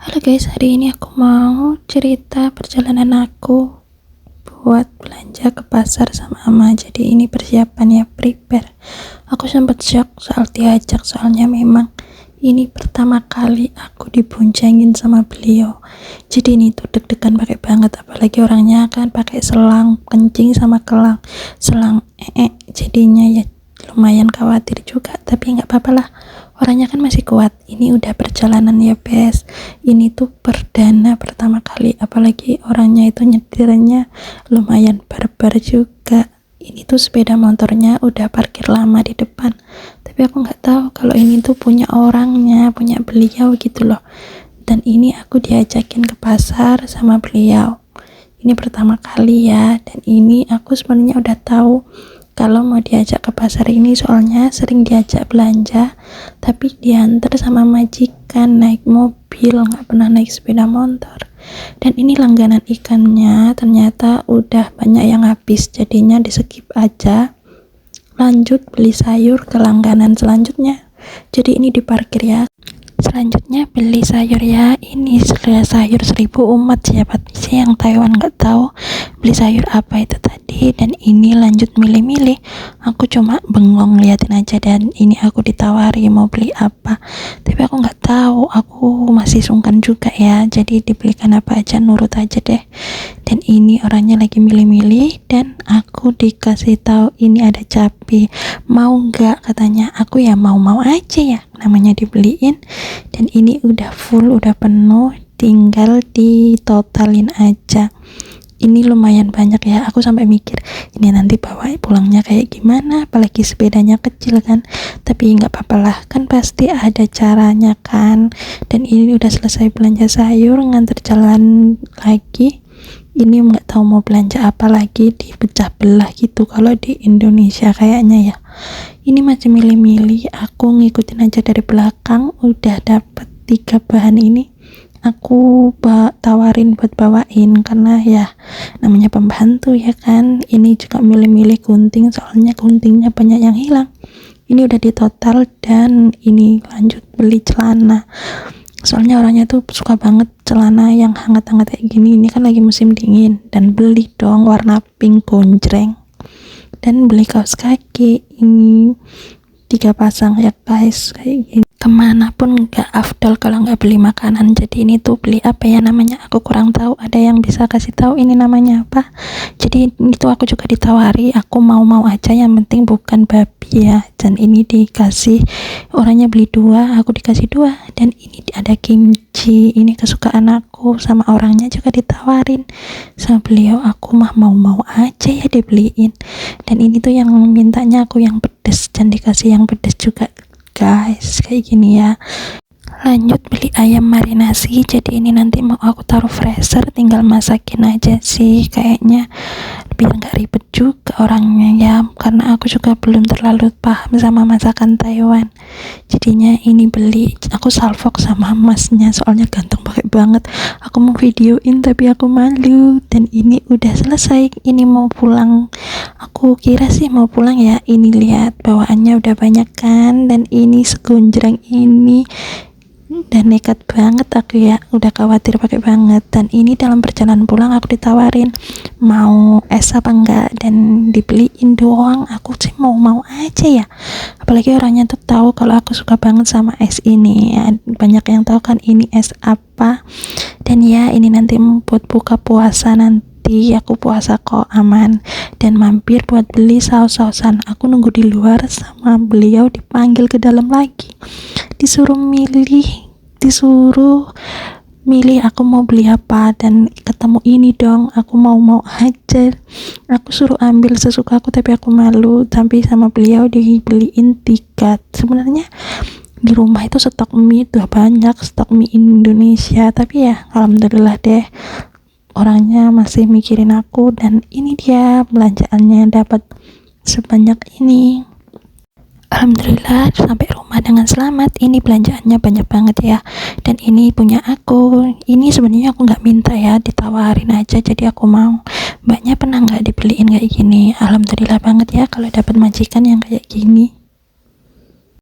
Halo guys, hari ini aku mau cerita perjalanan aku buat belanja ke pasar sama Ama. Jadi ini persiapan ya, prepare. Aku sempat shock soal diajak, soalnya memang ini pertama kali aku diboncengin sama beliau. Jadi ini tuh deg-degan pakai banget, apalagi orangnya kan pakai selang kencing sama kelang selang jadinya ya lumayan khawatir juga, tapi nggak apa-apa lah, orangnya kan masih kuat. Ini udah perjalanan ya bes, ini tuh perdana pertama kali, apalagi orangnya itu nyetirnya lumayan barbar juga. Ini tuh sepeda motornya udah parkir lama di depan, tapi aku nggak tahu kalau ini tuh punya orangnya, punya beliau gitu loh. Dan ini aku diajakin ke pasar sama beliau, ini pertama kali ya. Dan ini aku sebenarnya udah tahu kalau mau diajak ke pasar ini, soalnya sering diajak belanja tapi diantar sama majikan naik mobil, nggak pernah naik sepeda motor. Dan ini langganan ikannya ternyata udah banyak yang habis, jadinya di skip aja, lanjut beli sayur ke langganan selanjutnya. Jadi ini diparkir ya. Selanjutnya beli sayur ya, ini sayur 1000 umat, siapa sih yang Taiwan nggak tahu beli sayur apa itu tadi. Dan ini lanjut milih-milih, aku cuma bengong liatin aja. Dan ini aku ditawari mau beli apa, tapi aku nggak tahu, aku masih sungkan juga ya, jadi dibelikan apa aja nurut aja deh. Dan ini orangnya lagi milih-milih dan aku dikasih tahu ini ada cabai, mau nggak katanya. Aku ya mau-mau aja ya, namanya dibeliin. Dan ini udah full, udah penuh, tinggal ditotalin aja. Ini lumayan banyak ya, aku sampai mikir ini nanti bawa pulangnya kayak gimana, apalagi sepedanya kecil kan. Tapi nggak apa-apa lah, kan pasti ada caranya kan. Dan ini udah selesai belanja sayur, nganter jalan lagi. Ini nggak tahu mau belanja apa lagi, dipecah belah gitu kalau di Indonesia kayaknya ya. Ini masih milih-milih, aku ngikutin aja dari belakang. Udah dapet 3 bahan ini, aku tawarin buat bawain karena ya namanya pembantu ya kan. Ini juga milih-milih gunting, soalnya guntingnya banyak yang hilang. Ini udah ditotal. Dan ini lanjut beli celana, soalnya orangnya tuh suka banget celana yang hangat-hangat kayak gini. Ini kan lagi musim dingin, dan beli dong warna pink gonjreng. Dan beli kaos kaki, ini 3 pasang ya guys, kayak gini. Kemanapun nggak afdol kalau nggak beli makanan. Jadi ini tuh beli apa ya namanya, aku kurang tahu, ada yang bisa kasih tahu ini namanya apa. Jadi itu aku juga ditawari, aku mau aja, yang penting bukan babi ya. Dan ini dikasih, orangnya beli 2, aku dikasih 2. Dan ini ada kimchi, ini kesukaan aku, sama orangnya juga ditawarin sama beliau. Aku mah mau aja ya dibeliin. Dan ini tuh yang mintanya aku yang pedes, dan dikasih yang pedes juga guys, kayak gini ya. Lanjut beli ayam marinasi, jadi ini nanti mau aku taruh freezer, tinggal masakin aja sih kayaknya, biar nggak ribet juga orangnya ya, karena aku juga belum terlalu paham sama masakan Taiwan. Jadinya ini beli, aku salfok sama masnya soalnya ganteng banget. Aku mau videoin tapi aku malu. Dan ini udah selesai, ini mau pulang. Aku kira sih mau pulang ya, ini lihat bawaannya udah banyak kan. Dan ini segonjreng ini, dan nekat banget aku ya, udah khawatir pakai banget. Dan ini dalam perjalanan pulang aku ditawarin mau es apa enggak, dan dibeliin doang. Aku sih mau aja ya, apalagi orangnya tuh tahu kalau aku suka banget sama es ini ya. Banyak yang tahu kan ini es apa. Dan ya ini nanti buat buka puasa, nanti aku puasa kok, aman. Dan mampir buat beli saus-sausan. Aku nunggu di luar sama beliau, dipanggil ke dalam lagi, disuruh milih aku mau beli apa. Dan ketemu ini dong, aku mau aja, aku suruh ambil sesuka aku, tapi aku malu. Tapi sama beliau dibeliin 3. Sebenarnya di rumah itu stok mie tuh banyak, stok mie Indonesia, tapi ya alhamdulillah deh orangnya masih mikirin aku. Dan ini dia belanjaannya dapat sebanyak ini. Alhamdulillah sampai rumah dengan selamat. Ini belanjaannya banyak banget ya, dan ini punya aku. Ini sebenarnya aku nggak minta ya, ditawarin aja, jadi aku mau. Mbaknya pernah nggak dibeliin kayak gini? Alhamdulillah banget ya kalau dapat majikan yang kayak gini.